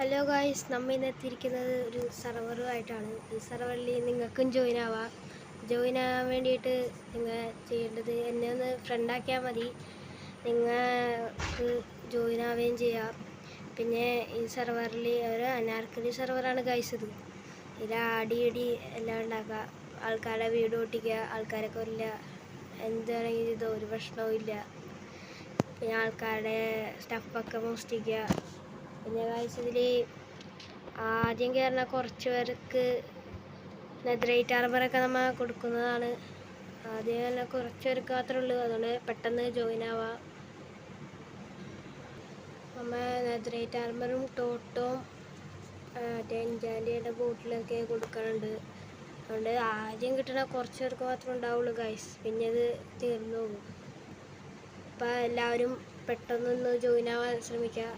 Hello guys, നമ്മൾ ഇന്ന് എത്തിയിരിക്കുന്നത് ഒരു സെർവറുമായിട്ടാണ്. ഈ സെർവറിൽ നിങ്ങൾക്കും ജോയിൻ ആകാൻ വേണ്ടിയിട്ട് നിങ്ങൾ ചെയ്യേണ്ടത് എന്നെ ഒന്ന് ഫ്രണ്ടാക്കിയാൽ മതി. നിങ്ങൾക്ക് ജോയിൻ ആവുകയും ചെയ്യാം. പിന്നെ ഈ സെർവറിൽ ഒരു അനാർക്കലി സെർവറാണ് ഗായ്സ്. ഇതിൽ ആടി എല്ലാം ഉണ്ടാക്കുക, ആൾക്കാരുടെ വീട് പൊട്ടിക്കുക, ആൾക്കാരെ കൊല്ലുക, എന്താണെങ്കിലും ഇത് ഒരു പ്രശ്നവും ഇല്ല. പിന്നെ ആൾക്കാരുടെ സ്റ്റഫൊക്കെ മോഷ്ടിക്കുക. പിന്നെ ഗായ്സ്, ഇതിൽ ആദ്യം കയറുന്ന കുറച്ച് പേർക്ക് നെതറൈറ്റ് ആർമറൊക്കെ നമ്മൾ കൊടുക്കുന്നതാണ്. ആദ്യം തന്നെ കുറച്ച് പേർക്ക് മാത്രമേ ഉള്ളൂ, അതുകൊണ്ട് പെട്ടെന്ന് ജോയിൻ ആവാം. നമ്മൾ നെതറൈറ്റ് ആർമറും ടോട്ടും എൻജാൻറ്റിയുടെ ബോട്ടിലൊക്കെ കൊടുക്കാനുണ്ട്. അതുകൊണ്ട് ആദ്യം കിട്ടുന്ന കുറച്ച് പേർക്ക് മാത്രമേ ഉണ്ടാവുള്ളൂ ഗൈസ്, പിന്നെ അത് തീർന്നു പോകും. അപ്പം എല്ലാവരും പെട്ടെന്നൊന്ന് ജോയിൻ ആവാൻ ശ്രമിക്കുക.